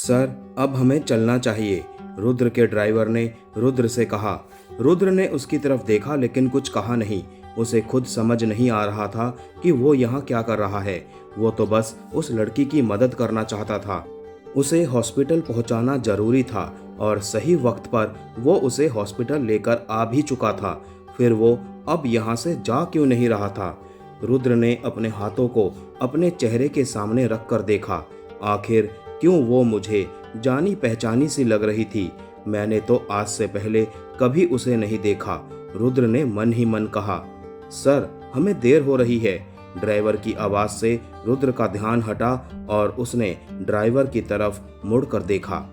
Sir, अब हमें चलना चाहिए, रुद्र के ड्राइवर ने रुद्र से कहा। रुद्र ने उसकी तरफ देखा लेकिन कुछ कहा नहीं। उसे खुद समझ नहीं आ रहा था कि वो यहाँ क्या कर रहा है। वो तो बस उस लड़की की मदद करना चाहता था। उसे हॉस्पिटल पहुँचाना जरूरी था और सही वक्त पर वो उसे हॉस्पिटल लेकर आ भी चुका था। फिर वो अब यहाँ से जा क्यों नहीं रहा था? रुद्र ने अपने हाथों को अपने चेहरे के सामने रखकर देखा। आखिर क्यों वो मुझे जानी पहचानी सी लग रही थी? मैंने तो आज से पहले कभी उसे नहीं देखा। रुद्र ने मन ही मन कहा। सर, हमें देर हो रही है। ड्राइवर की आवाज से रुद्र का ध्यान हटा और उसने ड्राइवर की तरफ मुड़कर देखा।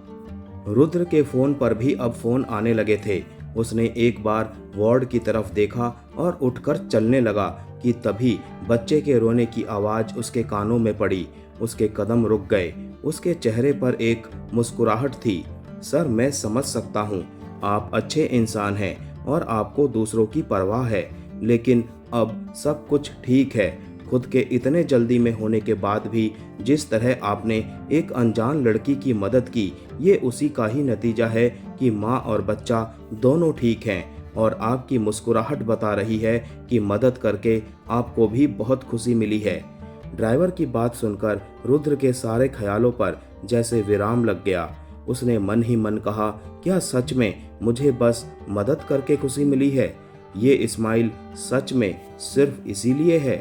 रुद्र के फोन पर भी अब फोन आने लगे थे। उसने एक बार वार्ड की तरफ देखा और उठकर चलने लगा कि तभी बच्चे के रोने की आवाज उसके कानों में पड़ी। उसके कदम रुक गए। उसके चेहरे पर एक मुस्कुराहट थी। सर, मैं समझ सकता हूँ, आप अच्छे इंसान हैं और आपको दूसरों की परवाह है, लेकिन अब सब कुछ ठीक है। खुद के इतने जल्दी में होने के बाद भी जिस तरह आपने एक अनजान लड़की की मदद की, ये उसी का ही नतीजा है कि माँ और बच्चा दोनों ठीक हैं। और आपकी मुस्कुराहट बता रही है कि मदद करके आपको भी बहुत खुशी मिली है। ड्राइवर की बात सुनकर रुद्र के सारे ख्यालों पर जैसे विराम लग गया। उसने मन ही मन कहा, क्या सच में मुझे बस मदद करके खुशी मिली है? ये स्माइल सच में सिर्फ इसीलिए है?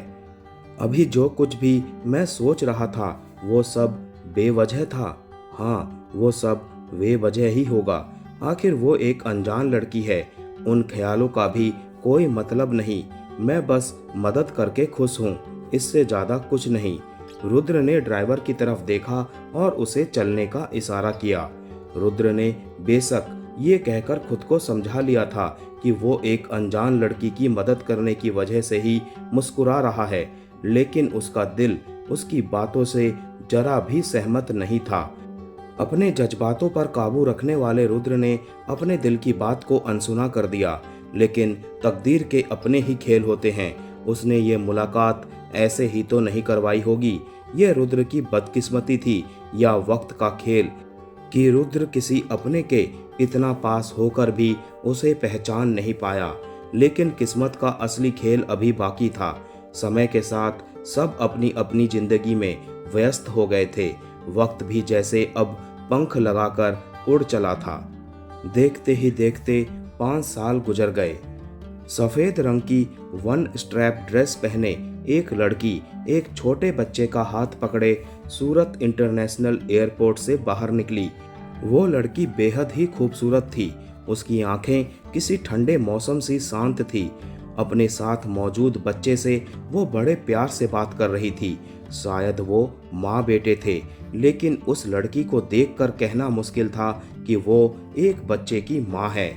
अभी जो कुछ भी मैं सोच रहा था वो सब बेवजह था। हाँ, वो सब बेवजह ही होगा। आखिर वो एक अनजान लड़की है। उन ख्यालों का भी कोई मतलब नहीं। मैं बस मदद करके खुश हूँ, इससे ज्यादा कुछ नहीं। रुद्र ने ड्राइवर की तरफ देखा और उसे चलने का इशारा किया। रुद्र ने बेशक ये कहकर खुद को समझा लिया था कि वो एक अनजान लड़की की मदद करने की वजह से ही मुस्कुरा रहा है, लेकिन उसका दिल उसकी बातों से जरा भी सहमत नहीं था। अपने जज्बातों पर काबू रखने वाले रुद्र ने अपने दिल की बात को अनसुना कर दिया, लेकिन तकदीर के अपने ही खेल होते हैं। उसने ये मुलाकात ऐसे ही तो नहीं करवाई होगी। यह रुद्र की बदकिस्मती थी या वक्त का खेल कि रुद्र किसी अपने के इतना पास होकर भी उसे पहचान नहीं पाया। लेकिन किस्मत का असली खेल अभी बाकी था। समय के साथ सब अपनी अपनी जिंदगी में व्यस्त हो गए थे। वक्त भी जैसे अब पंख लगाकर उड़ चला था। देखते ही देखते 5 साल गुजर गए। सफेद रंग की वन स्ट्रैप ड्रेस पहने एक लड़की एक छोटे बच्चे का हाथ पकड़े सूरत इंटरनेशनल एयरपोर्ट से बाहर निकली। वो लड़की बेहद ही खूबसूरत थी। उसकी आंखें किसी ठंडे मौसम सी शांत थी। अपने साथ मौजूद बच्चे से वो बड़े प्यार से बात कर रही थी। शायद वो माँ बेटे थे, लेकिन उस लड़की को देखकर कहना मुश्किल था कि वो एक बच्चे की माँ है।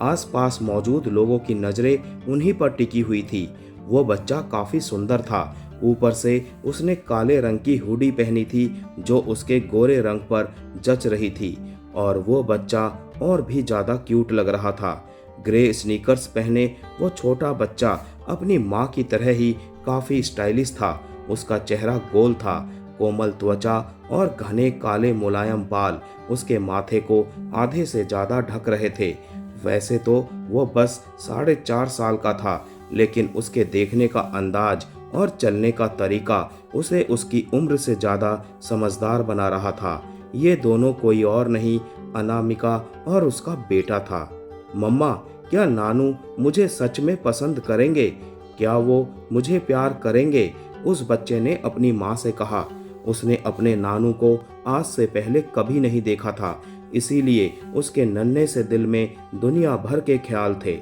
आसपास मौजूद लोगों की नजरें उन्हीं पर टिकी हुई थी। वो बच्चा काफी सुंदर था। ऊपर से उसने काले रंग की हुडी पहनी थी जो उसके गोरे रंग पर जच रही थी, और वो बच्चा और भी ज्यादा क्यूट लग रहा था। ग्रे स्नीकर्स पहने वो छोटा बच्चा अपनी माँ की तरह ही काफी स्टाइलिश था। उसका चेहरा गोल था, कोमल त्वचा और घने काले मुलायम बाल उसके माथे को आधे से ज्यादा ढक रहे थे। वैसे तो वो बस 4.5 साल का था, लेकिन उसके देखने का अंदाज और चलने का तरीका उसे उसकी उम्र से ज्यादा समझदार बना रहा था। ये दोनों कोई और नहीं, अनामिका और उसका बेटा था। मम्मा, क्या नानू मुझे सच में पसंद करेंगे? क्या वो मुझे प्यार करेंगे? उस बच्चे ने अपनी माँ से कहा। उसने अपने नानू को आज से पहले कभी नहीं देखा था, इसीलिए उसके नन्हे से दिल में दुनिया भर के ख्याल थे।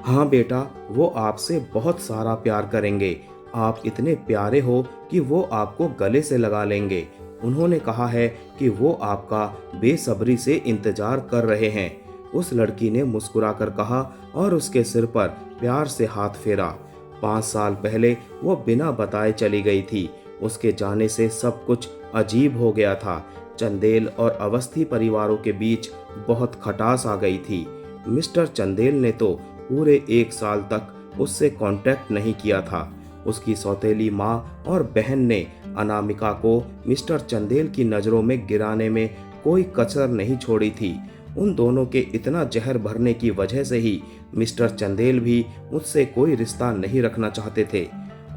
हाँ बेटा, वो आपसे बहुत सारा प्यार करेंगे। आप इतने प्यारे हो कि वो आपको गले से लगा लेंगे। उन्होंने कहा है कि वो आपका बेसब्री से इंतजार कर रहे हैं। उस लड़की ने मुस्कुराकर कहा और उसके सिर पर प्यार से हाथ फेरा। 5 साल पहले वो बिना बताए चली गई थी। उसके जाने से सब कुछ अजीब हो गया था। चंदेल और अवस्थी परिवारों के बीच बहुत खटास आ गई थी। मिस्टर चंदेल ने तो पूरे 1 साल तक उससे कांटेक्ट नहीं किया था। उसकी सौतेली माँ और बहन ने अनामिका को मिस्टर चंदेल की नज़रों में गिराने में कोई कसर नहीं छोड़ी थी। उन दोनों के इतना जहर भरने की वजह से ही मिस्टर चंदेल भी मुझसे कोई रिश्ता नहीं रखना चाहते थे।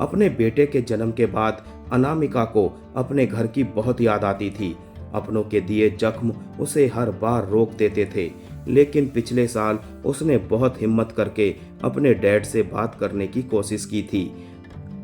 अपने बेटे के जन्म के बाद अनामिका को अपने घर की बहुत याद आती थी। अपनों के दिए जख्म उसे हर बार रोक देते थे, लेकिन पिछले साल उसने बहुत हिम्मत करके अपने डैड से बात करने की कोशिश की थी।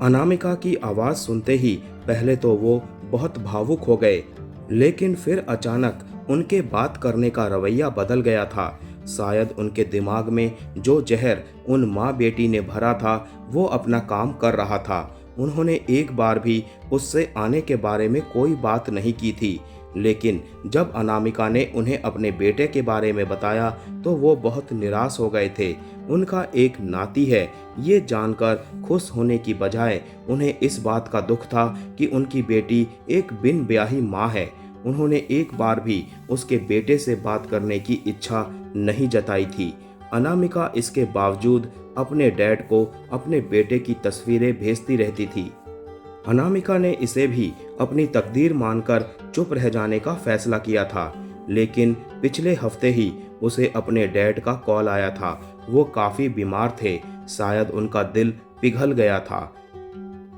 अनामिका की आवाज़ सुनते ही पहले तो वो बहुत भावुक हो गए, लेकिन फिर अचानक उनके बात करने का रवैया बदल गया था। शायद उनके दिमाग में जो जहर उन माँ बेटी ने भरा था वो अपना काम कर रहा था। उन्होंने एक बार भी उससे आने के बारे में कोई बात नहीं की थी, लेकिन जब अनामिका ने उन्हें अपने बेटे के बारे में बताया तो वो बहुत निराश हो गए थे। उनका एक नाती है, ये जानकर खुश होने की बजाय उन्हें इस बात का दुख था कि उनकी बेटी एक बिन ब्याही माँ है। उन्होंने एक बार भी उसके बेटे से बात करने की इच्छा नहीं जताई थी। अनामिका इसके बावजूद अपने डैड को अपने बेटे की तस्वीरें भेजती रहती थी। अनामिका ने इसे भी अपनी तकदीर मानकर चुप रह जाने का फैसला किया था, लेकिन पिछले हफ्ते ही उसे अपने डैड का कॉल आया था। वो काफी बीमार थे, शायद उनका दिल पिघल गया था।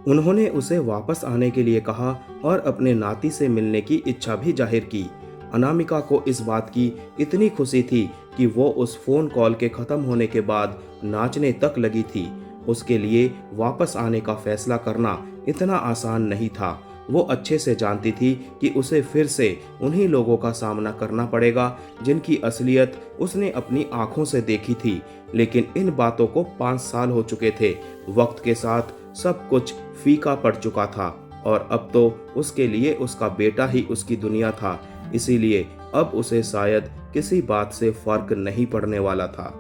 उन्होंने उसे वापस आने के लिए कहा और अपने नाती से मिलने की इच्छा भी जाहिर की। अनामिका को इस बात की इतनी खुशी थी कि वो उस फोन कॉल के खत्म होने के बाद नाचने तक लगी थी। उसके लिए वापस आने का फैसला करना इतना आसान नहीं था। वो अच्छे से जानती थी कि उसे फिर से उन्हीं लोगों का सामना करना पड़ेगा जिनकी असलियत उसने अपनी आंखों से देखी थी, लेकिन इन बातों को 5 साल हो चुके थे। वक्त के साथ सब कुछ फीका पड़ चुका था और अब तो उसके लिए उसका बेटा ही उसकी दुनिया था। इसीलिए अब उसे शायद किसी बात से फर्क नहीं पड़ने वाला था।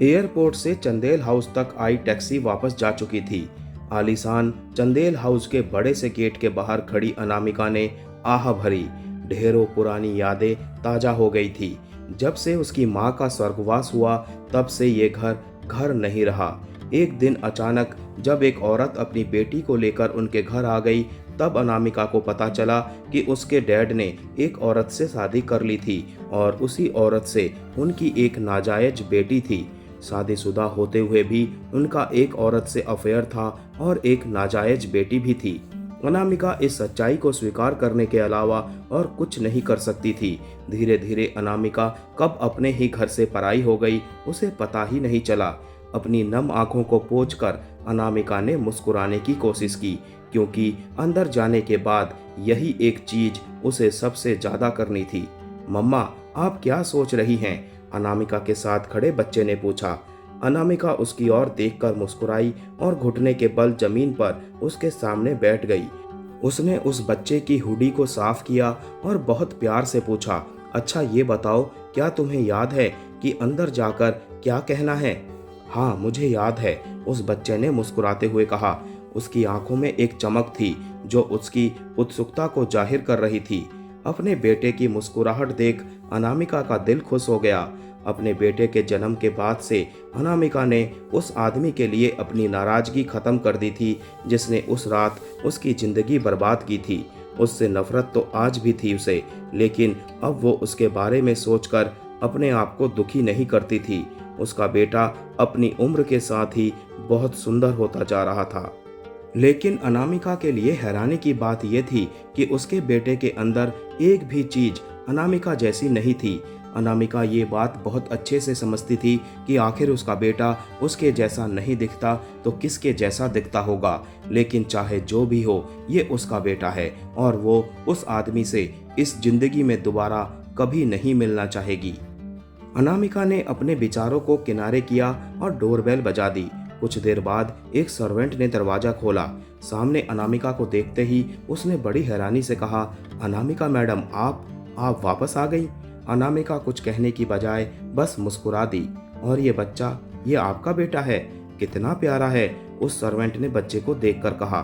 एयरपोर्ट से चंदेल हाउस तक आई टैक्सी वापस जा चुकी थी। आलीशान चंदेल हाउस के बड़े से गेट के बाहर खड़ी अनामिका ने आह भरी। ढेरों पुरानी यादें ताजा हो गई थी। जब से उसकी माँ का स्वर्गवास हुआ तब से ये घर घर नहीं रहा। एक दिन अचानक जब एक औरत अपनी बेटी को लेकर उनके घर आ गई, तब अनामिका को पता चला कि उसके डैड ने एक औरत से शादी कर ली थी और उसी औरत से उनकी एक नाजायज बेटी थी। शादीशुदा होते हुए भी उनका एक औरत से अफेयर था और एक नाजायज बेटी भी थी। अनामिका इस सच्चाई को स्वीकार करने के अलावा और कुछ नहीं कर सकती थी। धीरे धीरे अनामिका कब अपने ही घर से पराई हो गई उसे पता ही नहीं चला। अपनी नम आंखों को पोंछकर अनामिका ने मुस्कुराने की कोशिश की, क्योंकि अंदर जाने के बाद यही एक चीज उसे सबसे ज्यादा करनी थी। मम्मा, आप क्या सोच रही हैं? अनामिका के साथ खड़े बच्चे ने पूछा। अनामिका उसकी ओर देखकर मुस्कुराई और घुटने के बल जमीन पर उसके सामने बैठ गई। उसने उस बच्चे की हुडी को साफ किया और बहुत प्यार से पूछा, अच्छा ये बताओ, क्या तुम्हें याद है कि अंदर जाकर क्या कहना है? हाँ, मुझे याद है, उस बच्चे ने मुस्कुराते हुए कहा। उसकी आंखों में एक चमक थी जो उसकी उत्सुकता को जाहिर कर रही थी। अपने बेटे की मुस्कुराहट देख अनामिका का दिल खुश हो गया। अपने बेटे के जन्म के बाद से अनामिका ने उस आदमी के लिए अपनी नाराजगी खत्म कर दी थी जिसने उस रात उसकी जिंदगी बर्बाद की थी। उससे नफरत तो आज भी थी उसे, लेकिन अब वो उसके बारे में सोचकर अपने आप को दुखी नहीं करती थी। उसका बेटा अपनी उम्र के साथ ही बहुत सुंदर होता जा रहा था। लेकिन अनामिका के लिए हैरानी की बात यह थी कि उसके बेटे के अंदर एक भी चीज अनामिका जैसी नहीं थी। अनामिका ये बात बहुत अच्छे से समझती थी कि आखिर उसका बेटा उसके जैसा नहीं दिखता तो किसके जैसा दिखता होगा, लेकिन चाहे जो भी हो ये उसका बेटा है और वो उस आदमी से इस जिंदगी में दोबारा कभी नहीं मिलना चाहेगी। अनामिका ने अपने विचारों को किनारे किया और डोरबेल बजा दी। कुछ देर बाद एक सर्वेंट ने दरवाजा खोला। सामने अनामिका को देखते ही उसने बड़ी हैरानी से कहा, अनामिका मैडम, आप वापस आ गई? अनामिका कुछ कहने की बजाय बस मुस्कुरा दी। और ये बच्चा, ये आपका बेटा है? कितना प्यारा है, उस सर्वेंट ने बच्चे को देखकर कहा।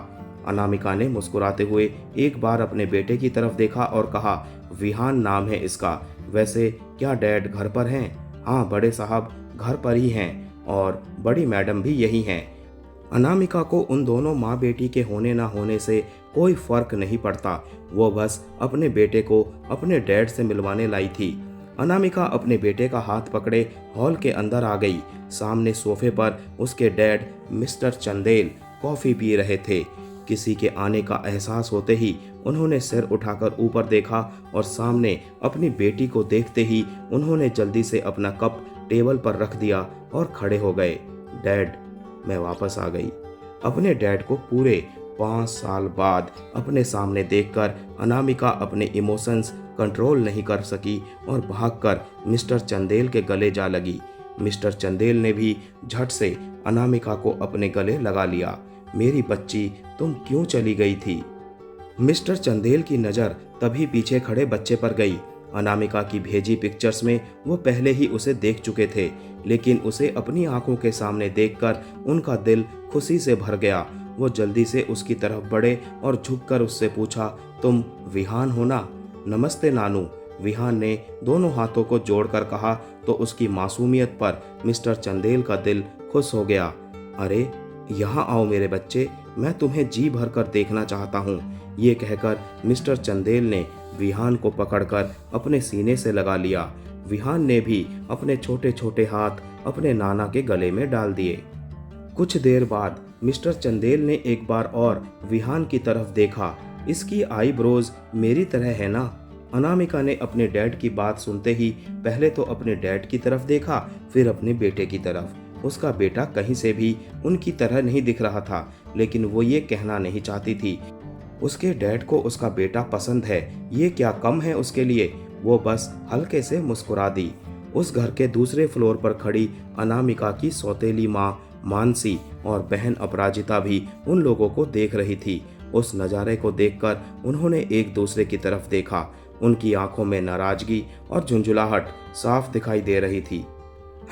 अनामिका ने मुस्कुराते हुए एक बार अपने बेटे की तरफ देखा और कहा, विहान नाम है इसका। वैसे क्या डैड घर पर हैं? हाँ बड़े साहब, घर पर ही हैं और बड़ी मैडम भी यही हैं। अनामिका को उन दोनों माँ बेटी के होने ना होने से कोई फर्क नहीं पड़ता। वो बस अपने बेटे को अपने डैड से मिलवाने लाई थी। अनामिका अपने बेटे का हाथ पकड़े हॉल के अंदर आ गई। सामने सोफे पर उसके dad mister Chandel coffee P रहे थे। किसी के आने का एहसास होते ही उन्होंने सिर उठाकर ऊपर देखा और सामने अपनी बेटी को देखते ही उन्होंने जल्दी से अपना कप टेबल पर रख दिया और खड़े हो गए। डैड, मैं वापस आ गई। अपने डैड को पूरे 5 साल बाद अपने सामने देखकर अनामिका अपने इमोशंस कंट्रोल नहीं कर सकी और भागकर मिस्टर चंदेल के गले जा लगी। मिस्टर चंदेल ने भी झट से अनामिका को अपने गले लगा लिया। मेरी बच्ची, तुम क्यों चली गई थी? मिस्टर चंदेल की नज़र तभी पीछे खड़े बच्चे पर गई। अनामिका की भेजी पिक्चर्स में वो पहले ही उसे देख चुके थे, लेकिन उसे अपनी आंखों के सामने देखकर उनका दिल खुशी से भर गया। वो जल्दी से उसकी तरफ बढ़े और झुककर उससे पूछा, तुम विहान हो ना? नमस्ते नानू, विहान ने दोनों हाथों को जोड़कर कहा तो उसकी मासूमियत पर मिस्टर चंदेल का दिल खुश हो गया। अरे यहाँ आओ मेरे बच्चे, मैं तुम्हें जी भर कर देखना चाहता हूँ। ये कहकर मिस्टर चंदेल ने विहान को पकड़कर अपने सीने से लगा लिया। विहान ने भी अपने छोटे छोटे हाथ अपने नाना के गले में डाल दिए। कुछ देर बाद मिस्टर चंदेल ने एक बार और विहान की तरफ देखा। इसकी आईब्रोज मेरी तरह है ना? अनामिका ने अपने डैड की बात सुनते ही पहले तो अपने डैड की तरफ देखा, फिर अपने बेटे की तरफ। उसका बेटा कहीं से भी उनकी तरह नहीं दिख रहा था, लेकिन वो ये कहना नहीं चाहती थी। उसके डैड को उसका बेटा पसंद है, ये क्या कम है उसके लिए? वो बस हल्के से मुस्कुरा दी। उस घर के दूसरे फ्लोर पर खड़ी अनामिका की सौतेली माँ मानसी और बहन अपराजिता भी उन लोगों को देख रही थी। उस नज़ारे को देखकर उन्होंने एक दूसरे की तरफ देखा। उनकी आंखों में नाराजगी और झुंझुलाहट साफ दिखाई दे रही थी।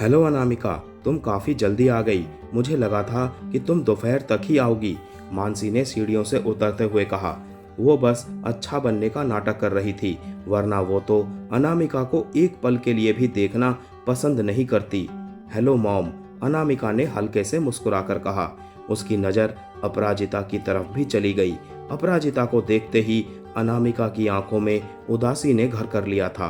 हेलो अनामिका, तुम काफ़ी जल्दी आ गई। मुझे लगा था कि तुम दोपहर तक ही आओगी, मानसी ने सीढ़ियों से उतरते हुए कहा। वो बस अच्छा बनने का नाटक कर रही थी, वरना वो तो अनामिका को एक पल के लिए भी देखना पसंद नहीं करती। हेलो मॉम, अनामिका ने हल्के से मुस्कुराकर कहा। उसकी नज़र अपराजिता की तरफ भी चली गई। अपराजिता को देखते ही अनामिका की आंखों में उदासी ने घर कर लिया था।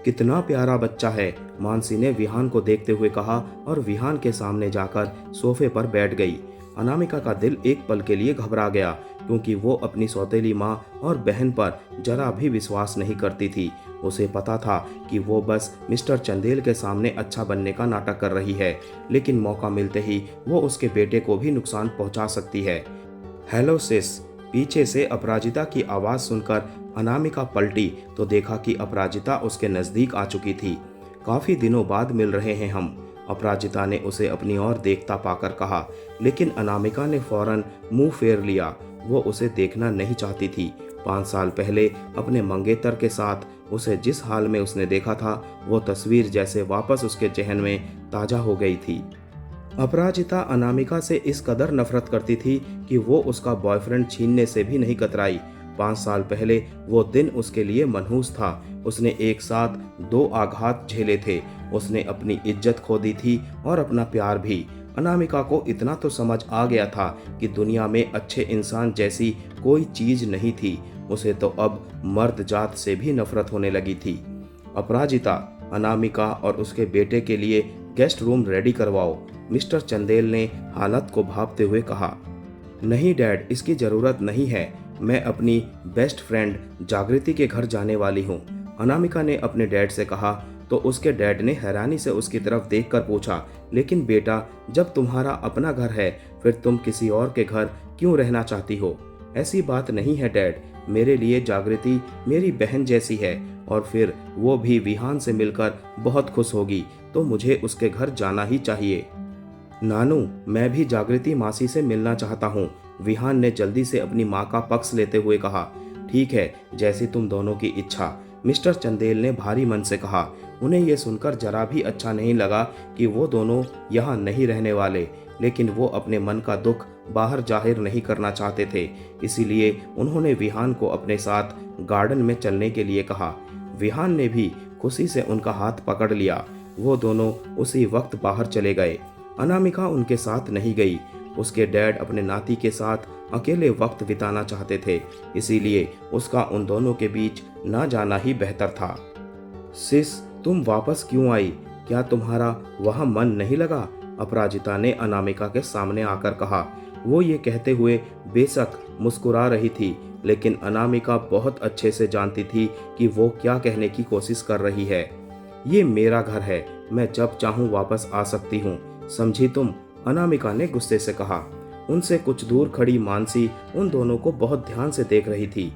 कितना प्यारा बच्चा है, मानसी ने विहान को देखते हुए कहा और विहान के सामने जाकर सोफे पर बैठ गई। अनामिका का दिल एक पल के लिए घबरा गया, क्योंकि वो अपनी सौतेली माँ और बहन पर जरा भी विश्वास नहीं करती थी। उसे पता था कि वो बस मिस्टर चंदेल के सामने अच्छा बनने का नाटक कर रही है, लेकिन मौका मिलते ही वो उसके बेटे को भी नुकसान पहुंचा सकती है। हेलो सिस, पीछे से अपराजिता की आवाज़ सुनकर अनामिका पलटी तो देखा कि अपराजिता उसके नज़दीक आ चुकी थी। काफ़ी दिनों बाद मिल रहे हैं हम, अपराजिता ने उसे अपनी ओर देखता पाकर कहा, लेकिन अनामिका ने फौरन मुंह फेर लिया। वो उसे देखना नहीं चाहती थी। 5 साल पहले अपने मंगेतर के साथ उसे जिस हाल में उसने देखा था, वो तस्वीर जैसे वापस उसके जहन में ताज़ा हो गई थी। अपराजिता अनामिका से इस कदर नफरत करती थी कि वो उसका बॉयफ्रेंड छीनने से भी नहीं कतराई। 5 साल पहले वो दिन उसके लिए मनहूस था। उसने एक साथ 2 आघात झेले थे। उसने अपनी इज्जत खो दी थी और अपना प्यार भी। अनामिका को इतना तो समझ आ गया था कि दुनिया में अच्छे इंसान जैसी कोई चीज नहीं थी। उसे तो अब मर्द जात से भी नफरत होने लगी थी। अपराजिता, अनामिका और उसके बेटे के लिए गेस्ट रूम रेडी करवाओ, मिस्टर चंदेल ने हालत को भांपते हुए कहा। नहीं डैड, इसकी ज़रूरत नहीं है। मैं अपनी बेस्ट फ्रेंड जागृति के घर जाने वाली हूँ, अनामिका ने अपने डैड से कहा। तो उसके डैड ने हैरानी से उसकी तरफ देखकर पूछा, लेकिन बेटा, जब तुम्हारा अपना घर है फिर तुम किसी और के घर क्यों रहना चाहती हो? ऐसी बात नहीं है डैड, मेरे लिए जागृति मेरी बहन जैसी है और फिर वो भी विहान से मिलकर बहुत खुश होगी, तो मुझे उसके घर जाना ही चाहिए। नानू, मैं भी जागृति मासी से मिलना चाहता हूँ, विहान ने जल्दी से अपनी माँ का पक्ष लेते हुए कहा। ठीक है, जैसी तुम दोनों की इच्छा, मिस्टर चंदेल ने भारी मन से कहा। उन्हें यह सुनकर जरा भी अच्छा नहीं लगा कि वो दोनों यहाँ नहीं रहने वाले, लेकिन वो अपने मन का दुख बाहर जाहिर नहीं करना चाहते थे। इसीलिए उन्होंने विहान को अपने साथ गार्डन में चलने के लिए कहा। विहान ने भी खुशी से उनका हाथ पकड़ लिया। वो दोनों उसी वक्त बाहर चले गए। अनामिका उनके साथ नहीं गई। उसके डैड अपने नाती के साथ अकेले वक्त बिताना चाहते थे, इसीलिए उसका उन दोनों के बीच ना जाना ही बेहतर था। सिस, तुम वापस क्यों आई? क्या तुम्हारा वहां मन नहीं लगा? अपराजिता ने अनामिका के सामने आकर कहा। वो ये कहते हुए बेशक मुस्कुरा रही थी, लेकिन अनामिका बहुत अच्छे से जानती थी कि वो क्या कहने की कोशिश कर रही है। ये मेरा घर है, मैं जब चाहूं वापस आ सकती हूँ, समझी तुम? अनामिका ने गुस्से से कहा। उनसे कुछ दूर खड़ी मानसी उन दोनों को बहुत ध्यान से देख रही थी।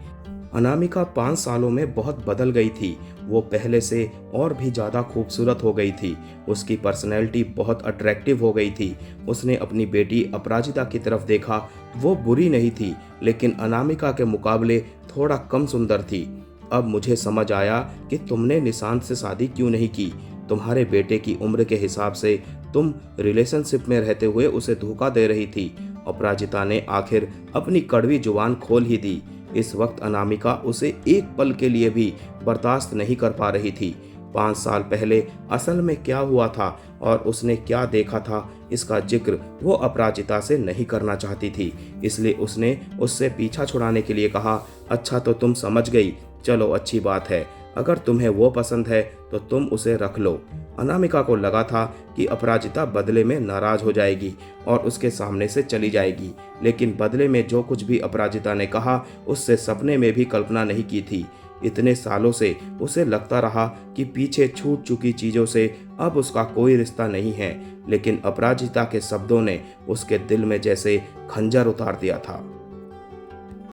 अनामिका 5 सालों में बहुत बदल गई थी। वो पहले से और भी ज़्यादा खूबसूरत हो गई थी। उसकी पर्सनैलिटी बहुत अट्रैक्टिव हो गई थी। उसने अपनी बेटी अपराजिता की तरफ देखा। वो बुरी नहीं थी, लेकिन अनामिका के मुकाबले थोड़ा कम सुंदर थी। अब मुझे समझ आया कि तुमने निशांत से शादी क्यों नहीं की। तुम्हारे बेटे की उम्र के हिसाब से तुम रिलेशनशिप में रहते हुए उसे धोखा दे रही थी। अपराजिता ने आखिर अपनी कड़वी जुबान खोल ही दी। इस वक्त अनामिका उसे एक पल के लिए भी बर्दाश्त नहीं कर पा रही थी। 5 साल पहले असल में क्या हुआ था और उसने क्या देखा था, इसका जिक्र वो अपराजिता से नहीं करना चाहती थी। इसलिए उसने उससे पीछा छुड़ाने के लिए कहा, अच्छा तो तुम समझ गई, चलो अच्छी बात है। अगर तुम्हें वो पसंद है तो तुम उसे रख लो। अनामिका को लगा था कि अपराजिता बदले में नाराज हो जाएगी और उसके सामने से चली जाएगी, लेकिन बदले में जो कुछ भी अपराजिता ने कहा उससे सपने में भी कल्पना नहीं की थी। इतने सालों से उसे लगता रहा कि पीछे छूट चुकी चीजों से अब उसका कोई रिश्ता नहीं है, लेकिन अपराजिता के शब्दों ने उसके दिल में जैसे खंजर उतार दिया था।